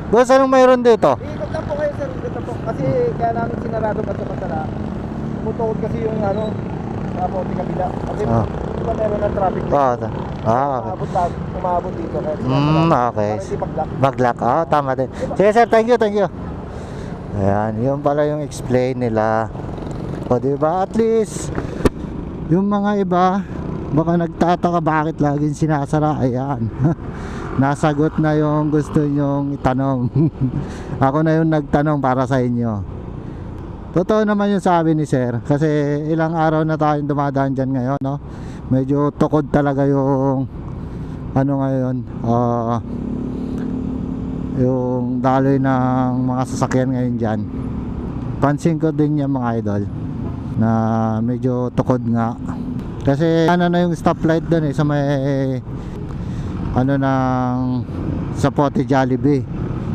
Boss, anong mayroon dito? Ikot lang po kayo sir, ikot lang po. Kasi kaya namin sinarado pa sa pantala. Tumutukod kasi yung ano, sa Monte Kabila. Kasi di ba meron ng traffic light? Okay. Umabot dito. Kaya Okay. para hindi mag-lock. Mag-lock. Tama din. Sige sir, thank you. Ayan, yun pala yung explain nila. O diba, at least yung mga iba baka nagtataka bakit laging sinasara. Ayan. Nasagot na yung gusto nyong itanong. Ako na yung nagtanong para sa inyo. Totoo naman yung sabi ni sir. Kasi ilang araw na tayong dumadaan dyan ngayon, no? Medyo tukod talaga yung ano ngayon, yung daloy ng mga sasakyan ngayon dyan. Pansin ko din yung mga idol na medyo tukod nga. Kasi ano na yung stoplight doon sa may ano ng sa Pote Jollibee.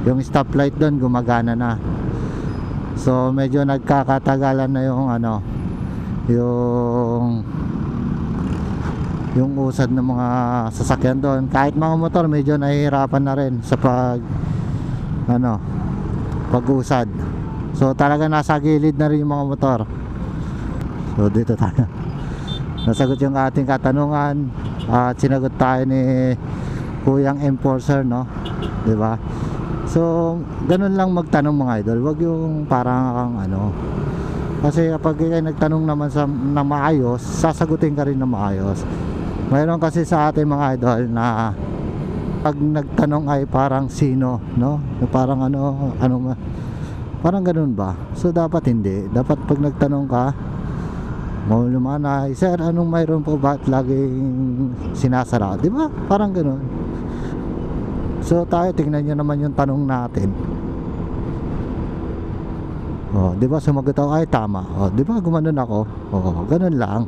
Yung stoplight doon gumagana na. So medyo nagkakatagalan na yung ano, yung usad ng mga sasakyan doon. Kahit mga motor medyo nahihirapan na rin sa pag-usad. So talaga nasa gilid na rin yung mga motor. So dito tayo. Nasagot yung ating katanungan at sinagot tayo ni Kuyang Enforcer, no? 'Di ba? So ganun lang magtanong mga idol. Wag yung parang ano. Kasi kapag kayo nagtanong naman na maayos, sasagutin ka rin na maayos. Mayroon kasi sa ating mga idol na pag nagtanong ay parang sino, no? Parang parang ganun ba? So dapat hindi. Dapat pag nagtanong ka, lumanay, sir, anong mayroon po ba at laging sinasara? Di ba? Parang ganun. So tayo, tingnan nyo naman yung tanong natin. Di ba sumagot ako, ay tama. Di ba gumanon ako? Ganun lang.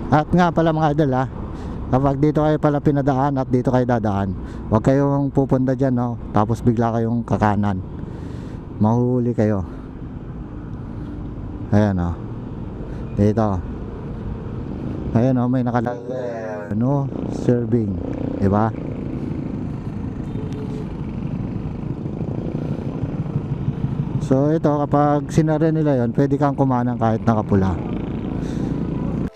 At nga pala mga idol, kapag dito kayo pala pinadaan at dito kayo dadaan, huwag kayong pupunta dyan, no? Tapos bigla kayong kakanan. Mahuhuli kayo. Ayan dito. Ayan may nakalagay serving, diba? So ito, kapag sinara nila yon, pwede kang kumanan kahit nakapula.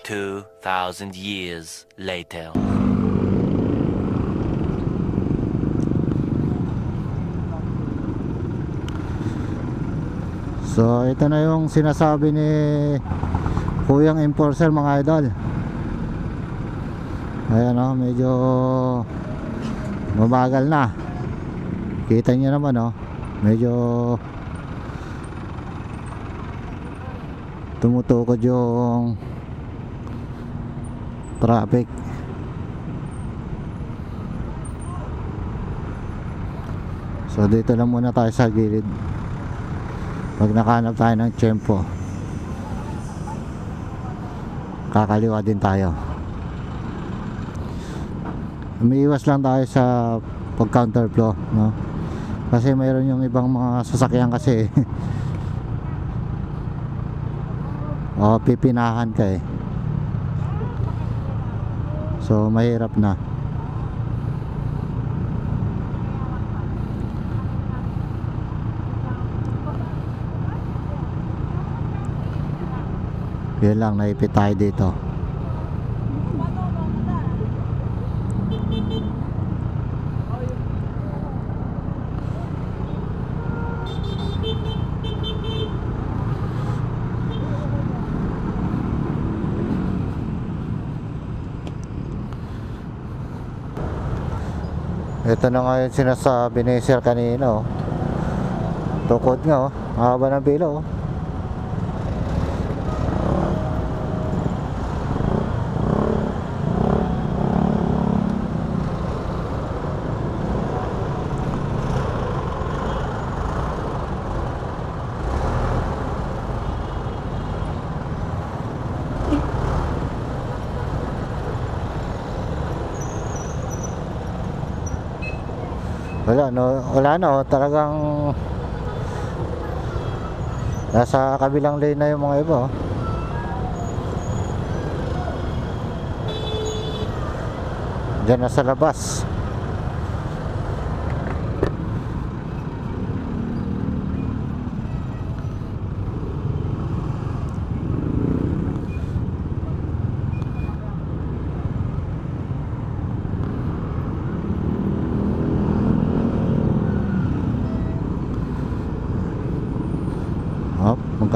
2,000 years later. So ito na yung sinasabi ni Kuyang Enforcer mga idol. Ayan medyo mabagal na. Kita nyo naman medyo tumutukod yung traffic. So dito lang muna tayo sa gilid. Pag nakahanap tayo ng tiyempo, kakaliwa din tayo. Umiiwas lang tayo sa pag counterflow, no? Kasi mayroon yung ibang mga sasakyan kasi pipinahan ka so mahirap na. Yun lang, naipit tayo dito. Ito na nga yung sinasabi ni sir kanina tukod nga haba ng pila wala na talagang nasa kabilang lane na yung mga iba dyan na sa labas.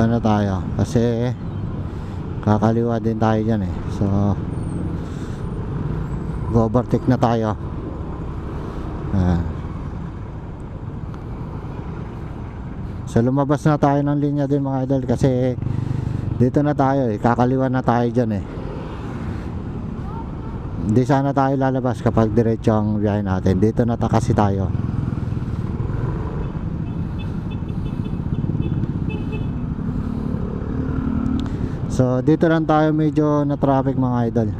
ano tayo kasi kakaliwa din tayo dyan eh. So overtake na tayo. So lumabas na tayo ng linya din mga idol kasi dito na tayo eh, kakaliwa na tayo dyan eh. Hindi sana tayo lalabas kapag diretso ang biyahe natin. Dito na kasi tayo. So dito lang tayo medyo na traffic mga idol.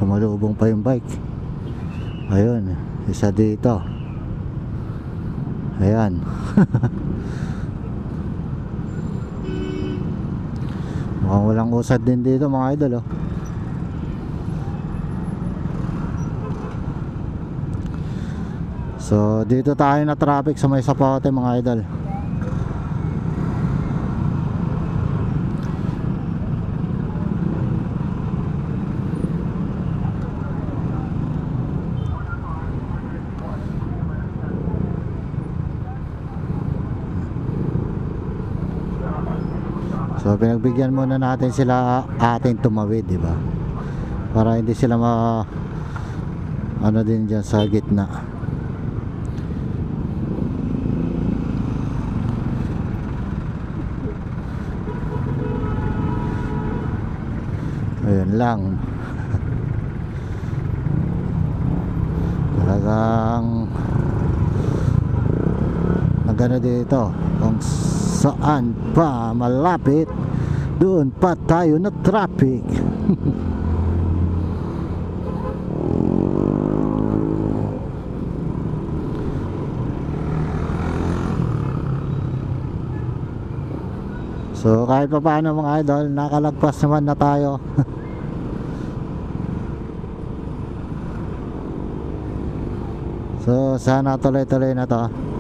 Sumalubong pa yung bike. Ayun, isa dito. Ayan. Mukhang walang usad din dito mga idol oh. So dito tayo na traffic sa may Zapote mga idol. So pinagbigyan muna natin sila ating tumawid, di ba? Para hindi sila ano din diyan sa gitna. Ayun lang. Talagang nagano dito kung saan pa malapit doon pa tayo na traffic. So kahit pa paano mga idol, nakalagpas naman na tayo. So sana tuloy-tuloy na to.